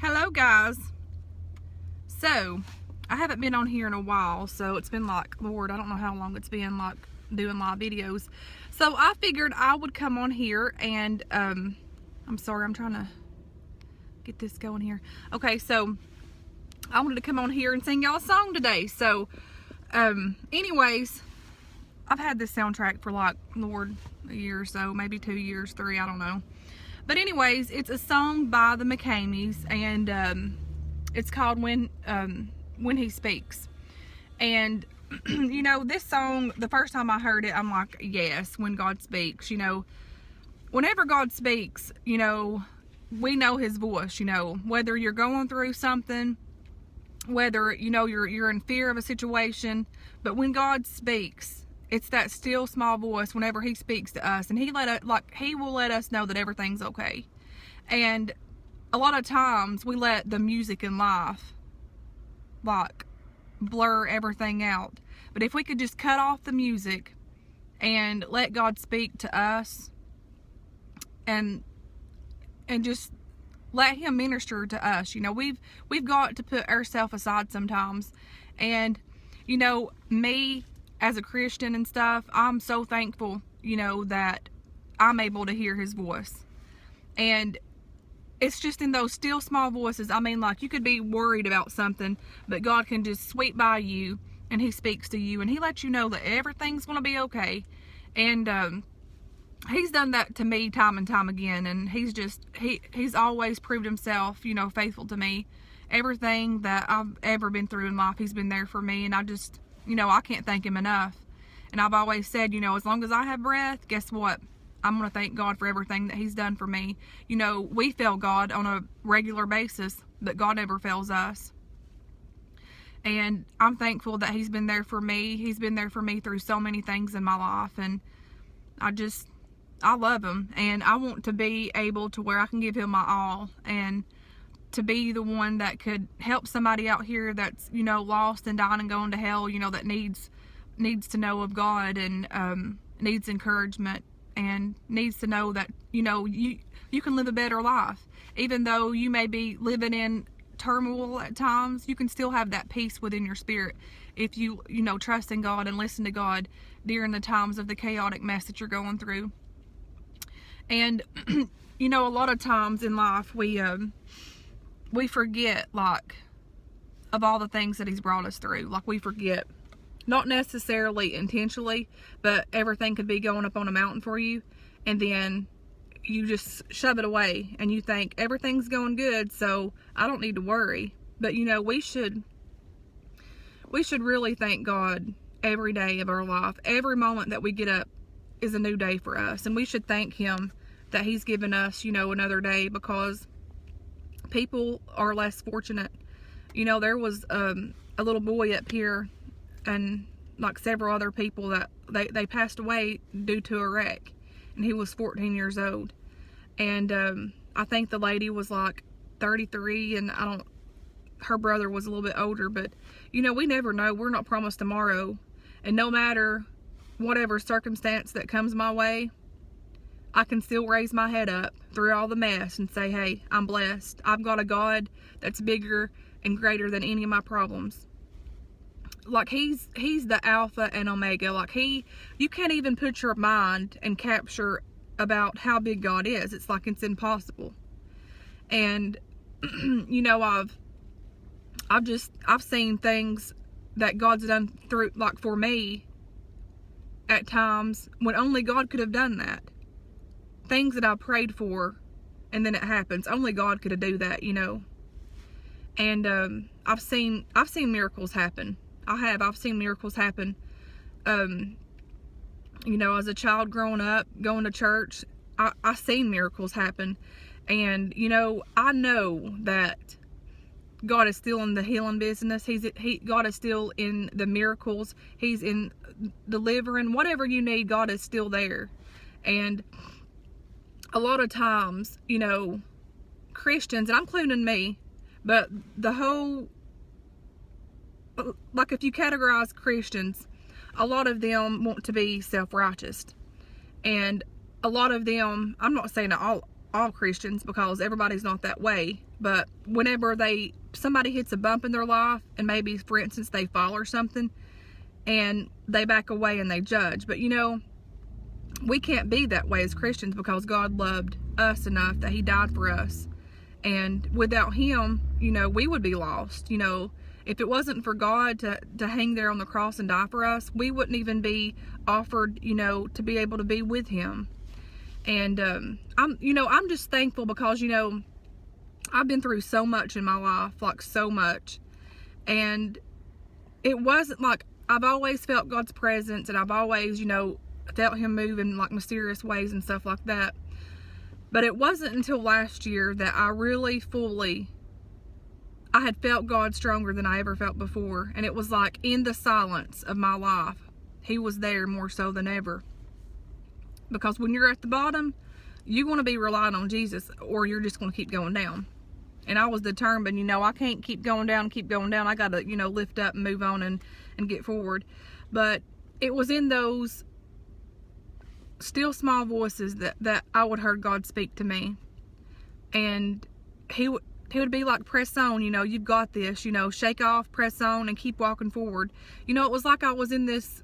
Hello guys. So I haven't been on here in a while, so it's been like, Lord, I don't know how long it's been like doing live videos. So I figured I would come on here and I'm sorry, I'm trying to get this going here. Okay, so I wanted to come on here and sing y'all a song today. So anyways, I've had this soundtrack for like, Lord, a year or so, maybe 2 years, 3, I don't know. But anyways, it's a song by the McCameys, and it's called When He Speaks. And you know, this song, the first time I heard it, I'm like, yes, when God speaks. You know, whenever God speaks, you know, we know His voice. You know, whether you're going through something, whether, you know, you're in fear of a situation, but when God speaks, it's that still small voice whenever He speaks to us, and He will let us know that everything's okay. And a lot of times we let the music in life like blur everything out. But if we could just cut off the music and let God speak to us, and just let Him minister to us, you know, we've got to put ourselves aside sometimes. And you know, me as a Christian and stuff, I'm so thankful, you know, that I'm able to hear His voice. And it's just in those still small voices. I mean, like, you could be worried about something, but God can just sweep by you and He speaks to you and He lets you know that everything's going to be okay. And He's done that to me time and time again, and He's always proved Himself, you know, faithful to me. Everything that I've ever been through in life, He's been there for me, and I just, you know, I can't thank Him enough. And I've always said, you know, as long as I have breath, guess what? I'm going to thank God for everything that He's done for me. You know, we fail God on a regular basis, but God never fails us. And I'm thankful that He's been there for me. He's been there for me through so many things in my life. And I love Him. And I want to be able to where I can give Him my all, and to be the one that could help somebody out here that's, you know, lost and dying and going to hell, you know, that needs to know of God, and needs encouragement, and needs to know that, you know, you can live a better life. Even though you may be living in turmoil at times, you can still have that peace within your spirit if you know, trust in God and listen to God during the times of the chaotic mess that you're going through. And you know, a lot of times in life we forget, like, of all the things that He's brought us through. Like, we forget, not necessarily intentionally, but everything could be going up on a mountain for you, and then you just shove it away and you think everything's going good, so I don't need to worry. But you know, we should really thank God every day of our life. Every moment that we get up is a new day for us, and we should thank Him that He's given us, you know, another day, because people are less fortunate. You know, there was a little boy up here, and like several other people that they passed away due to a wreck, and he was 14 years old. And I think the lady was like 33, and her brother was a little bit older. But you know, we never know. We're not promised tomorrow. And no matter whatever circumstance that comes my way, I can still raise my head up through all the mess and say, hey, I'm blessed. I've got a God that's bigger and greater than any of my problems. Like, He's the Alpha and Omega. Like, you can't even put your mind and capture about how big God is. It's like it's impossible. And you know, I've seen things that God's done through, like, for me at times when only God could have done that. Things that I prayed for, and then it happens. Only God could have do that, you know. And I've seen miracles happen. I've seen miracles happen. You know, as a child growing up, going to church, I seen miracles happen. And you know, I know that God is still in the healing business. God is still in the miracles. He's in delivering. Whatever you need, God is still there. And a lot of times, you know, Christians, and I'm including me, but the whole, like, if you categorize Christians, a lot of them want to be self-righteous. And a lot of them, I'm not saying all all Christians, because everybody's not that way, but whenever somebody hits a bump in their life, and maybe, for instance, they fall or something, and they back away and they judge. But you know, we can't be that way as Christians, because God loved us enough that he died for us. And without him, you know, we would be lost. You know, if it wasn't for God to hang there on the cross and die for us, we wouldn't even be offered, you know, to be able to be with him. And I'm just thankful, because, you know, I've been through so much in my life, like so much. And it wasn't like, I've always felt God's presence, and I've always, you know, felt him move in like mysterious ways and stuff like that. But it wasn't until last year that I really I had felt God stronger than I ever felt before. And it was like in the silence of my life, he was there more so than ever. Because when you're at the bottom, you want to be relying on Jesus, or you're just going to keep going down. And I was determined, you know, I can't keep going down. I got to, you know, lift up and move on and get forward. But it was in those still small voices that I would heard God speak to me. And he would be like, press on, you know, you've got this, you know, shake off, press on, and keep walking forward. You know, it was like I was in this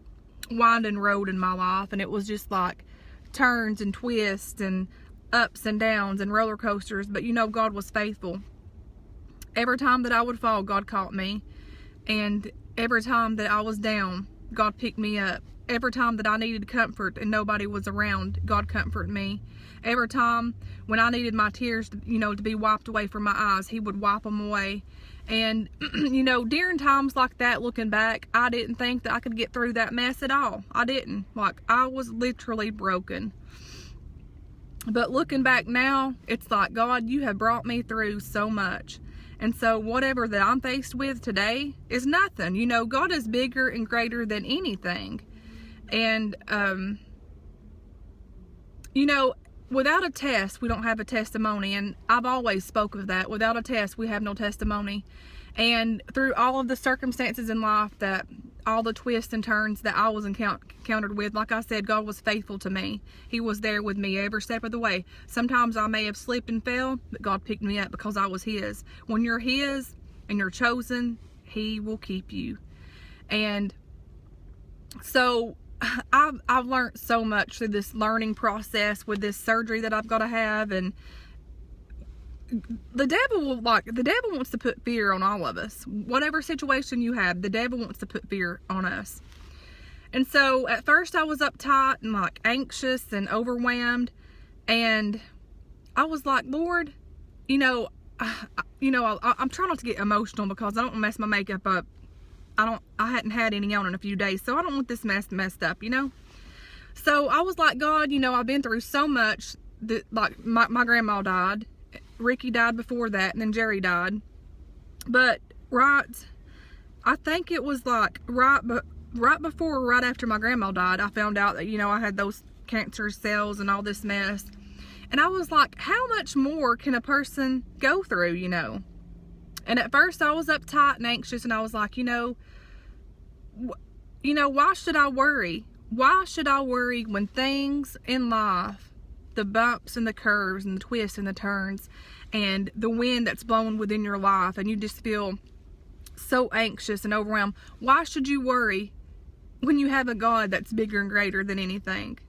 winding road in my life, and it was just like turns and twists and ups and downs and roller coasters. But you know, God was faithful. Every time that I would fall, God caught me. And every time that I was down, God picked me up. Every time that I needed comfort and nobody was around, God comforted me. Every time when I needed my tears, you know, to be wiped away from my eyes, he would wipe them away. And, you know, during times like that, looking back, I didn't think that I could get through that mess at all. I didn't. Like, I was literally broken. But looking back now, it's like, God, you have brought me through so much. And so whatever that I'm faced with today is nothing. You know, God is bigger and greater than anything. And, you know, without a test, we don't have a testimony. And I've always spoken of that. Without a test, we have no testimony. And through all of the circumstances in life, that all the twists and turns that I was encountered with, like I said, God was faithful to me. He was there with me every step of the way. Sometimes I may have slipped and fell, but God picked me up because I was his. When you're his and you're chosen, he will keep you. And so I've learned so much through this learning process with this surgery that I've got to have. And the devil wants to put fear on all of us. Whatever situation you have, the devil wants to put fear on us. And so at first I was uptight and like anxious and overwhelmed, and I was like, Lord, I'm trying not to get emotional, because I don't want to mess my makeup up. I hadn't had any on in a few days, so I don't want this messed up, you know. So I was like, God, you know, I've been through so much. Like my grandma died, Ricky died before that, and then Jerry died. But I think it was like right before or right after my grandma died, I found out that, you know, I had those cancer cells and all this mess. And I was like, how much more can a person go through, you know? And at first I was uptight and anxious, and I was like, why should I worry? Why should I worry when things in life, the bumps and the curves and the twists and the turns and the wind that's blowing within your life, and you just feel so anxious and overwhelmed, why should you worry when you have a God that's bigger and greater than anything?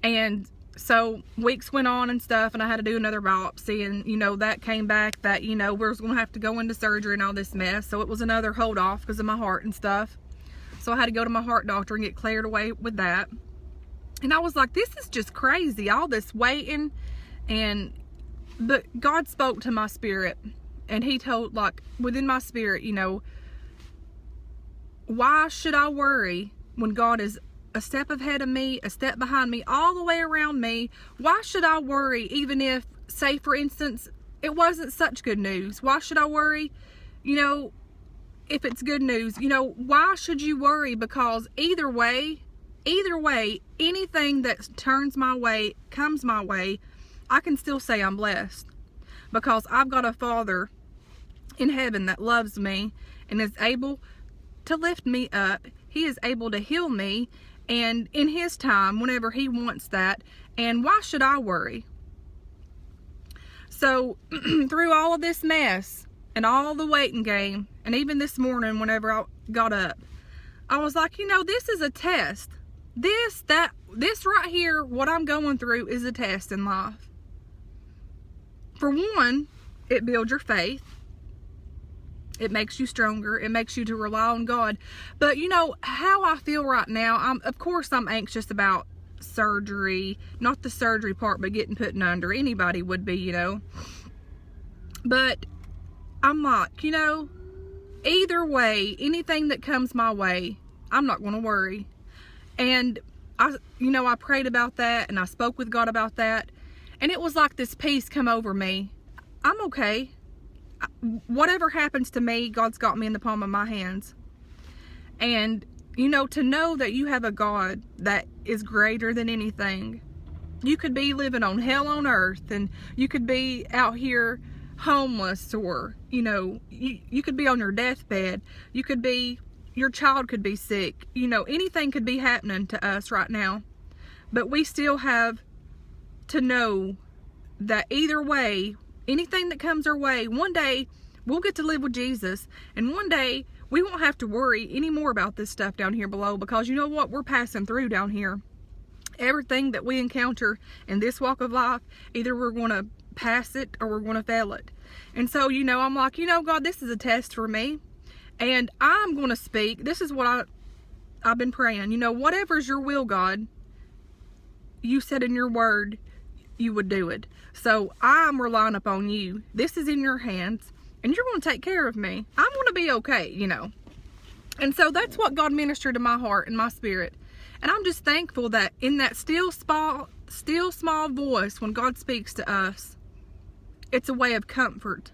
And so weeks went on and stuff, and I had to do another biopsy, and, you know, that came back that, you know, we were going to have to go into surgery and all this mess. So it was another hold off because of my heart and stuff. So I had to go to my heart doctor and get cleared away with that. And I was like, this is just crazy, all this waiting. But God spoke to my spirit, and he told, like, within my spirit, you know, why should I worry when God is a step ahead of me, a step behind me, all the way around me? Why should I worry, even if, say for instance, it wasn't such good news? Why should I worry, you know, if it's good news? You know, why should you worry? Because either way, anything that turns my way, comes my way, I can still say I'm blessed, because I've got a Father in heaven that loves me and is able to lift me up. He is able to heal me, and in his time, whenever he wants that. And why should I worry? So through all of this mess and all the waiting game, and even this morning whenever I got up, I was like, you know, this is a test. This right here, what I'm going through, is a test in life. For one, it builds your faith. It makes you stronger. It makes you to rely on God. But you know how I feel right now, of course I'm anxious about surgery. Not the surgery part, but getting put under. Anybody would be, you know. But I'm like, you know, either way, anything that comes my way, I'm not going to worry. And I prayed about that, and I spoke with God about that, and it was like this peace come over me. I'm okay. Whatever happens to me, God's got me in the palm of my hands. And you know, to know that you have a God that is greater than anything. You could be living on hell on earth, and you could be out here homeless, or you know, you could be on your deathbed. Your child could be sick. You know, anything could be happening to us right now. But we still have to know that either way, anything that comes our way, one day we'll get to live with Jesus, and one day we won't have to worry anymore about this stuff down here below, because you know what? We're passing through down here. Everything that we encounter in this walk of life, either we're going to pass it or we're going to fail it. And so, you know, I'm like, you know, God, this is a test for me, and I'm going to speak. This is what I've been praying. You know, whatever's your will, God, you said in your word you would do it. So I'm relying upon you. This is in your hands, and you're going to take care of me. I'm going to be okay, you know. And so that's what God ministered to my heart and my spirit. And I'm just thankful that in that still small voice, when God speaks to us, it's a way of comfort.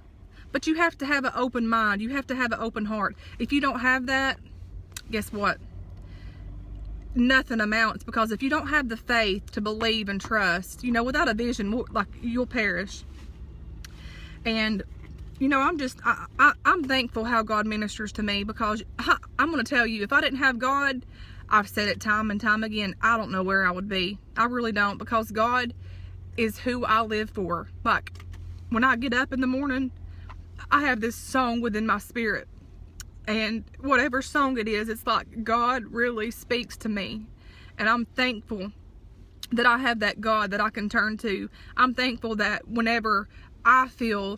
But you have to have an open mind. You have to have an open heart. If you don't have that, guess what? Nothing amounts, because if you don't have the faith to believe and trust, you know, without a vision, like, you'll perish. And you know, I'm thankful how God ministers to me, because I'm going to tell you, if I didn't have God, I've said it time and time again, I don't know where I would be. I really don't, because God is who I live for. Like, when I get up in the morning, I have this song within my spirit. And whatever song it is, it's like God really speaks to me. And I'm thankful that I have that God that I can turn to. I'm thankful that whenever I feel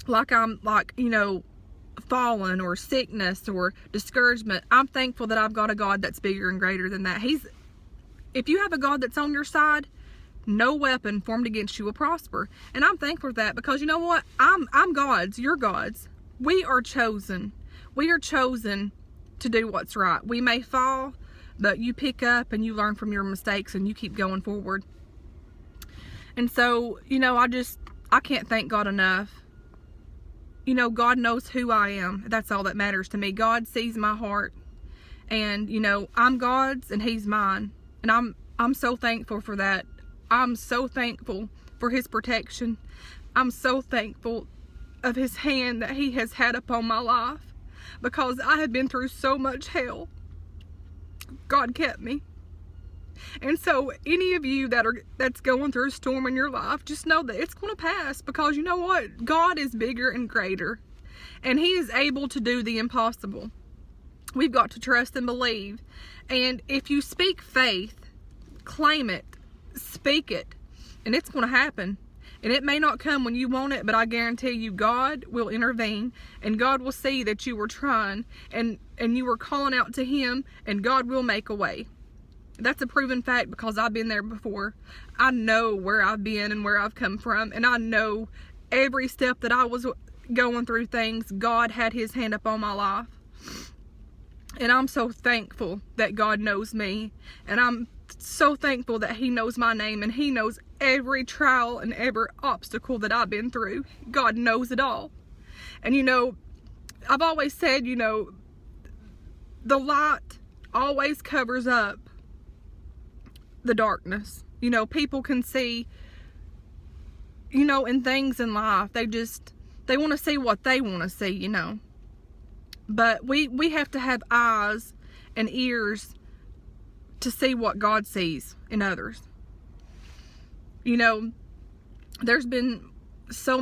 like I'm, like, you know, fallen or sickness or discouragement, I'm thankful that I've got a God that's bigger and greater than that. If you have a God that's on your side, no weapon formed against you will prosper. And I'm thankful for that, because you know what? I'm God's. You're God's. We are chosen. We are chosen to do what's right. We may fall, but you pick up and you learn from your mistakes and you keep going forward. And so, you know, I can't thank God enough. You know, God knows who I am. That's all that matters to me. God sees my heart. And, you know, I'm God's and He's mine. And I'm so thankful for that. I'm so thankful for His protection. I'm so thankful of His hand that He has had upon my life, because I have been through so much hell. God kept me. And so any of you that's going through a storm in your life, just know that it's going to pass, because you know what? God is bigger and greater, and He is able to do the impossible. We've got to trust and believe. And if you speak faith, claim it, speak it, and it's going to happen. And it may not come when you want it, but I guarantee you God will intervene, and God will see that you were trying and you were calling out to Him, and God will make a way. That's a proven fact, because I've been there before. I know where I've been and where I've come from, and I know every step that I was going through things, God had His hand up on my life. And I'm so thankful that God knows me, and I'm so thankful that He knows my name, and He knows every trial and every obstacle that I've been through. God knows it all. And you know, I've always said, you know, the light always covers up the darkness. You know, people can see, you know, in things in life, they want to see what they want to see, you know. But we have to have eyes and ears to see what God sees in others. You know, there's been so